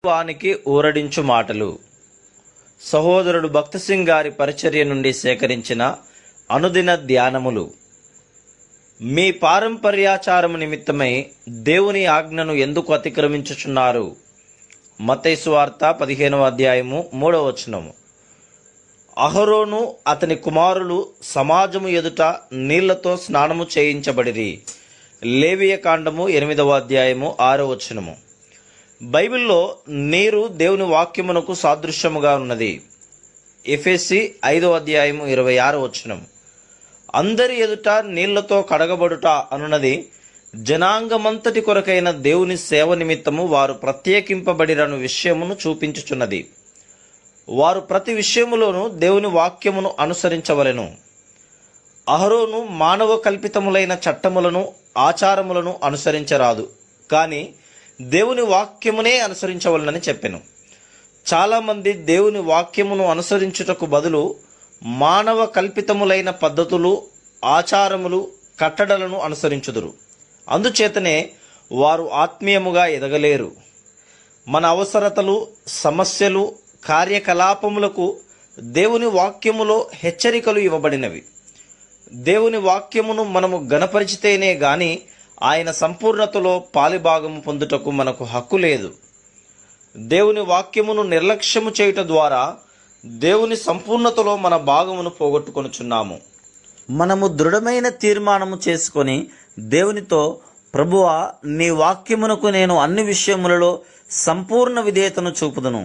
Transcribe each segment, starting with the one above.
వానికి ఊరడించు మాటలు. సహోదరుడు భక్త్ సింగ్ గారి పరిచర్య నుండి సేకరించిన అనుదిన ధ్యానములు. మీ పారంపర్యాచారము నిమిత్తమై దేవుని ఆజ్ఞను ఎందుకు అతిక్రమించుచున్నారు? మత్తయి సువార్త 15వ అధ్యాయము 3వ వచనము. అహరోను అతని కుమారులు సమాజము ఎదుట నీళ్లతో స్నానము చేయించబడిరి. లేవియ కాండము 8వ అధ్యాయము 6వ వచనము. బైబిల్లో నీరు దేవుని వాక్యమునకు సాదృశ్యముగా ఉన్నది. ఎఫెసీ 5వ అధ్యాయము 26వ వచనం. అందరి ఎదుట నీళ్లతో కడగబడుట అనున్నది జనాంగమంతటి కొరకైన దేవుని సేవ నిమిత్తము వారు ప్రత్యేకింపబడిరను విషయమును చూపించుచున్నది. వారు ప్రతి విషయములోనూ దేవుని వాక్యమును అనుసరించవలెను. అహరోను మానవ కల్పితములైన చట్టములను ఆచారములను అనుసరించరాదు, కానీ దేవుని వాక్యమునే అనుసరించవలనని చెప్పెను. చాలామంది దేవుని వాక్యమును అనుసరించుటకు బదులు మానవ కల్పితములైన పద్ధతులు, ఆచారములు, కట్టడలను అనుసరించుదురు. అందుచేతనే వారు ఆత్మీయముగా ఎదగలేరు. మన అవసరతలు, సమస్యలు, కార్యకలాపములకు దేవుని వాక్యములో హెచ్చరికలు ఇవ్వబడినవి. దేవుని వాక్యమును మనము గణపరిచితేనే గాని ఆయన సంపూర్ణతలో పాలిభాగము పొందుటకు మనకు హక్కు లేదు. దేవుని వాక్యమును నిర్లక్ష్యము చేయుట ద్వారా దేవుని సంపూర్ణతలో మన భాగమును పోగొట్టుకొనుచున్నాము. మనము దృఢమైన తీర్మానము చేసుకొని దేవునితో, ప్రభువా, నీ వాక్యమునకు నేను అన్ని విషయములలో సంపూర్ణ విధేయతను చూపుదును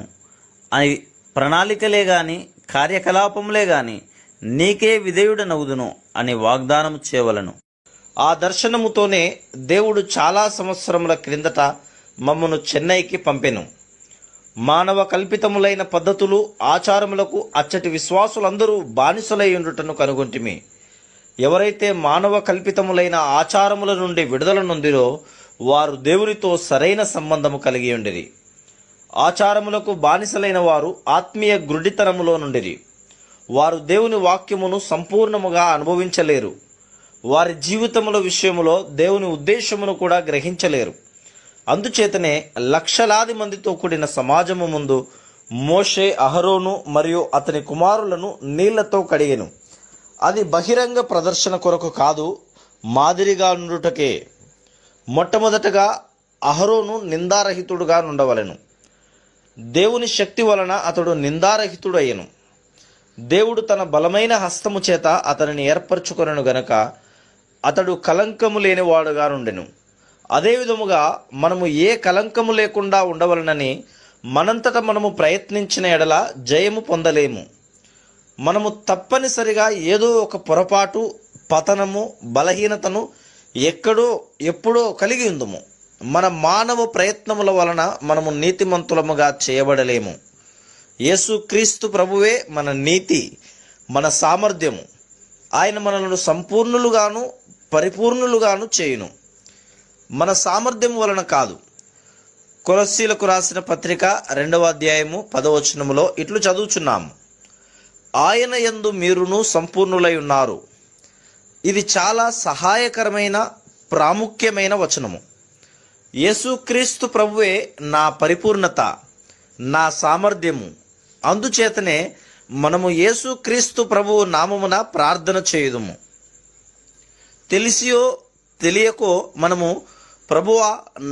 అని ప్రణాళికలే గాని కార్యకలాపములే గాని నీకే విధేయుడనవుదును అని వాగ్దానం చేయవలను. ఆ దర్శనముతోనే దేవుడు చాలా సంవత్సరముల క్రిందట మమ్మను చెన్నైకి పంపెను. మానవ కల్పితములైన పద్ధతులు, ఆచారములకు అచ్చటి విశ్వాసులందరూ బానిసలై ఉండుటను కనుగొంటిమి. ఎవరైతే మానవ కల్పితములైన ఆచారముల నుండి విడుదల నొందిరో వారు దేవునితో సరైన సంబంధము కలిగి ఉండిరి. ఆచారములకు బానిసలైన వారు ఆత్మీయ గురుడితనములో నుండిరి. వారు దేవుని వాక్యమును సంపూర్ణముగా అనుభవించలేరు. వారి జీవితముల విషయములో దేవుని ఉద్దేశమును కూడా గ్రహించలేరు. అందుచేతనే లక్షలాది మందితో కూడిన సమాజము ముందు మోషే అహరోను మరియు అతని కుమారులను నీళ్లతో కడిగెను. అది బహిరంగ ప్రదర్శన కొరకు కాదు, మాదిరిగా నుండుటకే. మొట్టమొదటగా అహరోను నిందారహితుడుగా నుండవలెను. దేవుని శక్తి వలన అతడు నిందారహితుడయ్యను. దేవుడు తన బలమైన హస్తము చేత అతనిని ఏర్పరచుకొనెను గనక అతడు కలంకము లేనివాడుగా నుండెను. అదే విధముగా మనము ఏ కలంకము లేకుండా ఉండవలనని మనంతట మనము ప్రయత్నించిన ఎడల జయము పొందలేము. మనము తప్పనిసరిగా ఏదో ఒక పొరపాటు, పతనము, బలహీనతను ఎప్పుడో కలిగి ఉందము. మన మానవ ప్రయత్నముల వలన మనము నీతిమంతులముగా చేయబడలేము. యేసుక్రీస్తు ప్రభువే మన నీతి, మన సామర్థ్యము. ఆయన మనలను సంపూర్ణులుగాను పరిపూర్ణులుగాను చేయును, మన సామర్థ్యం వలన కాదు. కొలస్సీలకు రాసిన పత్రిక 2వ అధ్యాయము 10వ వచనములో ఇట్లు చదువుచున్నాము, ఆయన యందు మీరును సంపూర్ణులై ఉన్నారు. ఇది చాలా సహాయకరమైన, ప్రాముఖ్యమైన వచనము. యేసుక్రీస్తు ప్రభువే నా పరిపూర్ణత, నా సామర్థ్యము. అందుచేతనే మనము యేసుక్రీస్తు ప్రభువు నామమున ప్రార్థన చేయుదుము. తెలిసియో తెలియకో మనము, ప్రభువా,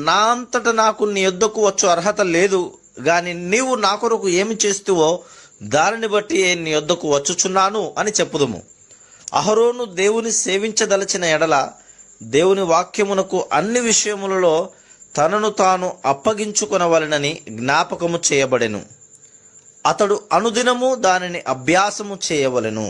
నా అంతట నాకు నీ యొద్దకు వచ్చు అర్హత లేదు, గాని నీవు నా కొరకు ఏమి చేస్తువో దానిని బట్టి నీ యొద్దకు వచ్చుచున్నాను అని చెప్పుదుము. అహరోను దేవుని సేవించదలచిన ఎడల దేవుని వాక్యమునకు అన్ని విషయములలో తనను తాను అప్పగించుకొనవలెనని జ్ఞాపకము చేయబడెను. అతడు అనుదినము దానిని అభ్యాసము చేయవలెను.